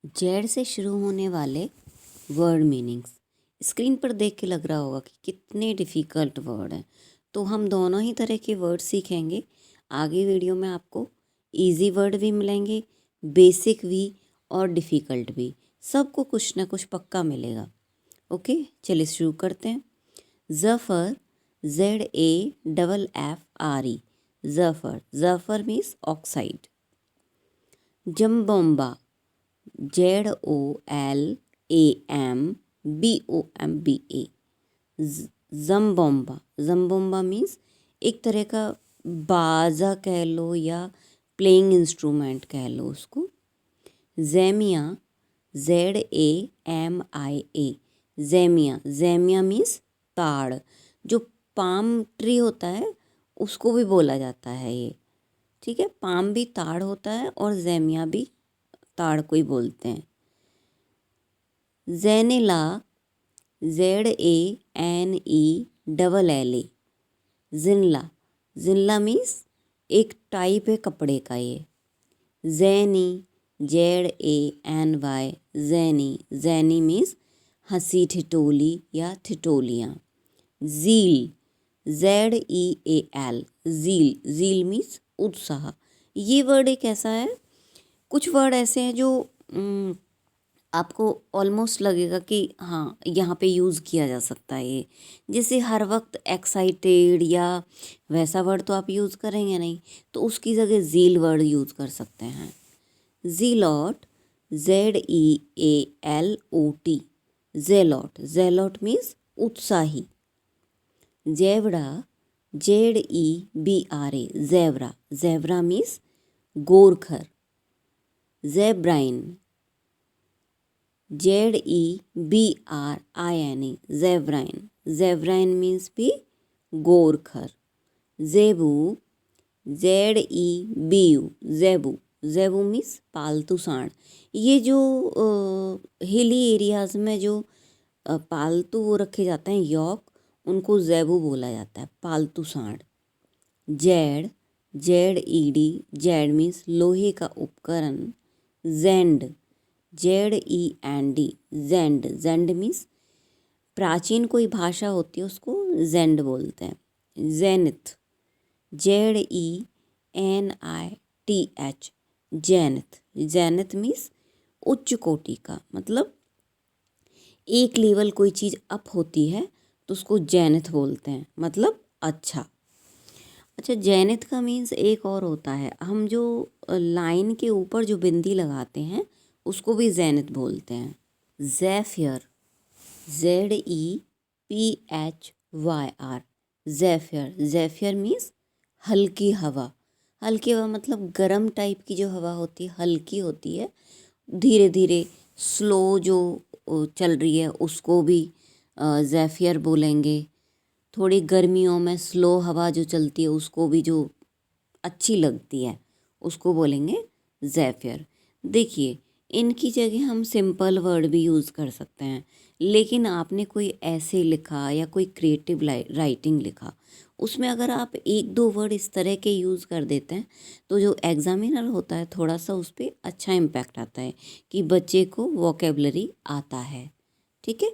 Z से शुरू होने वाले वर्ड मीनिंग्स। स्क्रीन पर देख के लग रहा होगा कि कितने डिफ़िकल्ट वर्ड हैं, तो हम दोनों ही तरह के वर्ड सीखेंगे। आगे वीडियो में आपको इजी वर्ड भी मिलेंगे, बेसिक भी और डिफ़िकल्ट भी। सबको कुछ ना कुछ पक्का मिलेगा। ओके, चलिए शुरू करते हैं। Zaffre, ZAFFRE, zaffre. Zaffre means oxide. Zambomba, ZOLAMBOMBA, zambomba. Zambomba means एक तरह का बाजा कह लो या प्लेइंग इंस्ट्रूमेंट कह लो उसको। ज़ैमिया, ZAMIA, ज़ैमिया। ज़ैमिया मीन्स ताड़। जो पाम ट्री होता है उसको भी बोला जाता है ये, ठीक है। पाम भी ताड़ होता है और ज़ैमिया भी ताड़ को ही बोलते हैं। ज़ैनिला, ZANELLA, ज़िनला। ज़िनला मीन्स एक टाइप है कपड़े का ये। ज़ैनी, ZANY, ज़ैनी। ज़ैनी मीन्स हंसी ठिठोली या ठिठोलियाँ। Zeal, ZEAL, zeal. Zeal means उत्साह। ये वर्ड एक ऐसा है, कुछ वर्ड ऐसे हैं जो आपको ऑलमोस्ट लगेगा कि हाँ यहाँ पे यूज़ किया जा सकता है ये। जैसे हर वक्त एक्साइटेड या वैसा वर्ड तो आप यूज़ करेंगे नहीं, तो उसकी जगह ज़ील वर्ड यूज़ कर सकते हैं। Zealot, ZEALOT, zealot. Zealot means उत्साही। Zebra, ZEBRA, zebra. Zebra means गोरखर। Zebrine, ZEBRIN, zebrine. Zebrine means भी गोरखर। Zebu, ZEBU, zebu. Zebu means पालतू सांड। ये जो हिली एरियाज़ में जो पालतू वो रखे जाते हैं यॉक, उनको ज़ेबू बोला जाता है, पालतू सांड। जेड, ZED, जेड मीन्स लोहे का उपकरण। ज़ेंड, ZEND, ज़ेंड। ज़ेंड मीन्स प्राचीन कोई भाषा होती है उसको ज़ेंड बोलते हैं। Zenith, ZENITH, zenith. Zenith means उच्च कोटि का, मतलब एक लेवल कोई चीज़ अप होती है तो उसको जैनिथ बोलते हैं, मतलब अच्छा। अच्छा, जैनिथ का मीन्स एक और होता है, हम जो लाइन के ऊपर जो बिंदी लगाते हैं उसको भी जैनिथ बोलते हैं। ज़ेफियर, ZEPHYR, ज़ेफियर। ज़ेफियर मीन्स हल्की हवा। हल्की हवा मतलब गर्म टाइप की जो हवा होती है, हल्की होती है, धीरे धीरे स्लो जो चल रही है उसको भी ज़ेफियर बोलेंगे। थोड़ी गर्मियों में स्लो हवा जो चलती है उसको भी जो अच्छी लगती है उसको बोलेंगे ज़ेफियर। देखिए, इनकी जगह हम सिंपल वर्ड भी यूज़ कर सकते हैं, लेकिन आपने कोई ऐसे लिखा या कोई क्रिएटिव राइटिंग लिखा, उसमें अगर आप एक दो वर्ड इस तरह के यूज़ कर देते हैं तो जो एग्जामिनर होता है थोड़ा सा उस पर अच्छा इम्पैक्ट आता है कि बच्चे को वोकेबलरी आता है। ठीक है।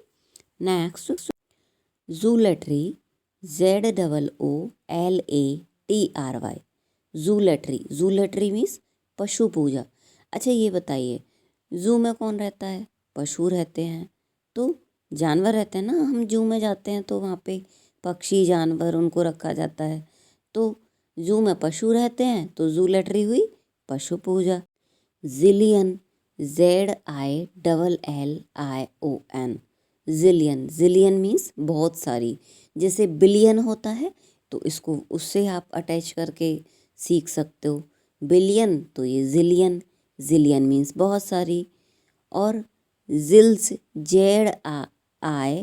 Next, zoolatry, ZOOLATRY, zoolatry. Zoolatry means पशु पूजा। अच्छा, ये बताइए, ज़ू में कौन रहता है? पशु रहते हैं, तो जानवर रहते हैं ना। हम जू में जाते हैं तो वहाँ पे पक्षी जानवर उनको रखा जाता है, तो जू में पशु रहते हैं तो ज़ूलेटरी हुई पशु पूजा। ज़िलियन, ZILLION, ज़िलियन। ज़िलियन मीन्स बहुत सारी। जैसे बिलियन होता है तो इसको उससे आप अटैच करके सीख सकते हो, बिलियन तो ये ज़िलियन। ज़िलियन मीन्स बहुत सारी। और ज़िल्च, ZILCH,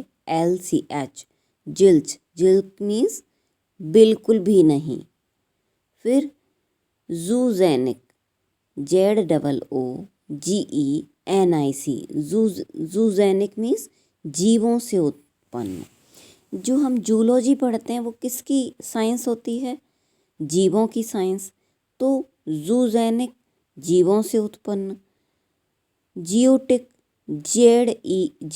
जिल्च। जिल्च मीन्स बिल्कुल भी नहीं। फिर ज़ूजेनिक, ZOOGENIC, ज़ूजेनिक मीन्स जीवों से उत्पन्न। जो हम जूलॉजी पढ़ते हैं वो किसकी साइंस होती है? जीवों की साइंस। तो ज़ूजेनिक जीवों से उत्पन्न। जियोटिक, ZOETIC,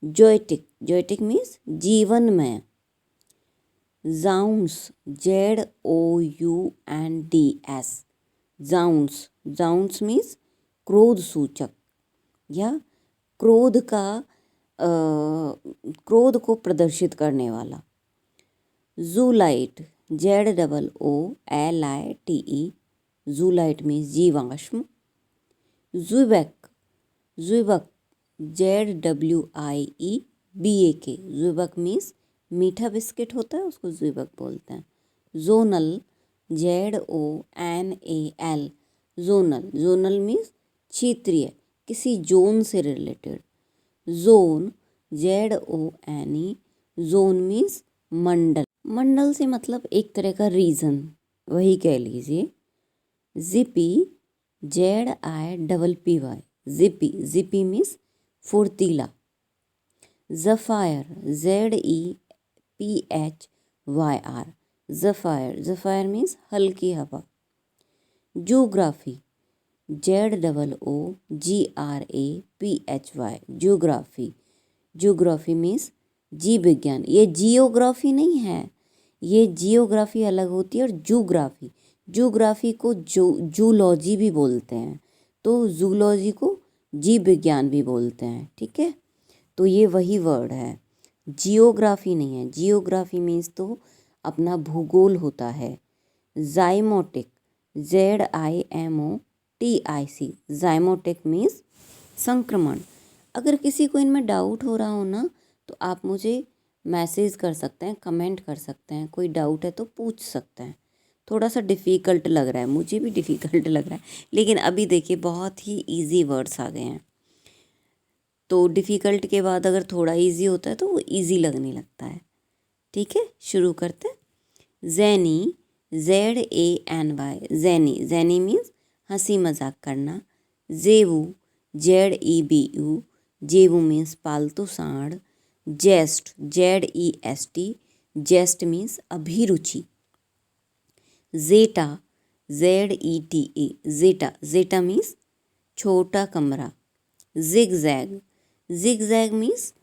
जोएटिक, जोएटिक means Jibanmay. जाउंस, ZOUNDS, जाउंस, जाउंस means क्रोध सूचक या क्रोध को प्रदर्शित करने वाला। जूलाइट, ZOOLITE, जूलाइट मीन्स जीवाश्म। Zwieback, zwieback, ZWIEBAK, zwieback means मीठा बिस्किट होता है उसको ज़ुबक बोलते हैं। Zonal, ZONAL, zonal, zonal means क्षेत्रीय, किसी जोन से related. Zone, ZONE, zone means मंडल, मंडल से मतलब एक तरह का रीजन, वही कह लीजिए। Zippy, ZIPPY, zippy, zippy means फुर्तीला। Zephyr, ZEPHYR, zephyr, zephyr means हल्की हवा। Zoography, ZOOGRAPHY, zoography, zoography means जीव विज्ञान। ये जियोग्राफी नहीं है, ये जियोग्राफी अलग होती है और जूग्राफी, जूग्राफी को जूलॉजी भी बोलते हैं, तो जूलॉजी को जीव विज्ञान भी बोलते हैं, ठीक है। तो ये वही वर्ड है, जियोग्राफी नहीं है। जियोग्राफी मीन्स तो अपना भूगोल होता है। जाइमोटिक, ZIMOTIC, जाइमोटिक मीन्स संक्रमण। अगर किसी को इनमें डाउट हो रहा हो ना तो आप मुझे मैसेज कर सकते हैं, कमेंट कर सकते हैं, कोई डाउट है तो पूछ सकते हैं। थोड़ा सा डिफ़िकल्ट लग रहा है, मुझे भी डिफ़िकल्ट लग रहा है, लेकिन अभी देखिए बहुत ही इजी वर्ड्स आ गए हैं। तो डिफ़िकल्ट के बाद अगर थोड़ा इजी होता है तो वो इजी लगने लगता है, ठीक है। शुरू करते हैं। ज़ैनी, ZANY, ज़ैनी, ज़ैनी मीन्स हंसी मजाक करना। ज़ेबू, ZEBU, जेबू मीन्स पालतू सांड। जेस्ट, ZEST, जेस्ट मीन्स अभिरुचि। Zeta, ZETA, zeta, zeta means छोटा कमरा। जिगजैग, जिगजैग मीन्स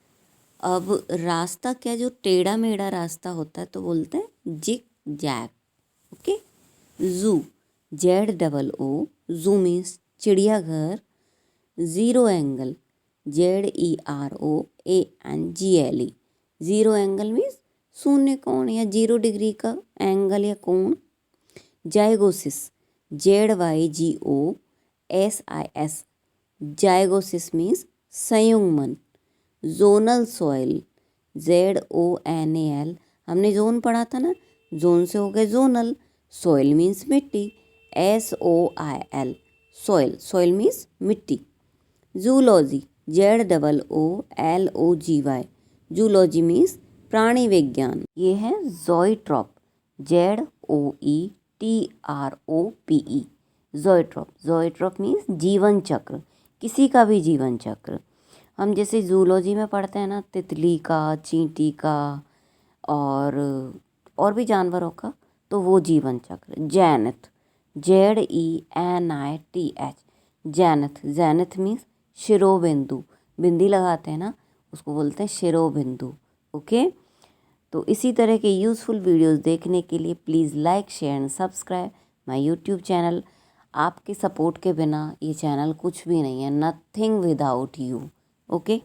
अब रास्ता क्या, जो टेढ़ा मेढ़ा रास्ता होता है तो बोलते हैं zig zag, okay. Zoo, ZOO, zoo means चिड़ियाघर। Zero angle, ZEROANGLE, zero angle means शून्य कोण या 0 डिग्री का एंगल या कोण। जाइगोसिस, ZYGOSIS, जाइगोसिस मीन्स संयुग्मन। जोनल सॉइल, ZONAL, हमने जोन पढ़ा था ना, जोन से हो गए जोनल। सॉइल मीन्स मिट्टी, SOIL, सॉइल, सॉइल मीन्स मिट्टी। जूलॉजी, ZOOLOGY, जूलॉजी मीन्स प्राणी विज्ञान। ये है ज़ोइट्रॉप, ZOETROPE, ज़ोइट्रॉप, ज़ोइट्रॉप मीन्स जीवन चक्र, किसी का भी जीवन चक्र। हम जैसे जूलॉजी में पढ़ते हैं ना, तितली का, चींटी का और भी जानवरों का, तो वो जीवन चक्र। जैनथ, ZENITH, जैनथ, जैनथ मीन्स शिरोबिंदु, बिंदी लगाते हैं ना उसको बोलते हैं शिरोबिंदु, ओके। तो इसी तरह के यूज़फुल वीडियोस देखने के लिए please like, share and subscribe my YouTube channel. आपके सपोर्ट के बिना ये चैनल कुछ भी नहीं है, नथिंग विदाउट यू, ओके।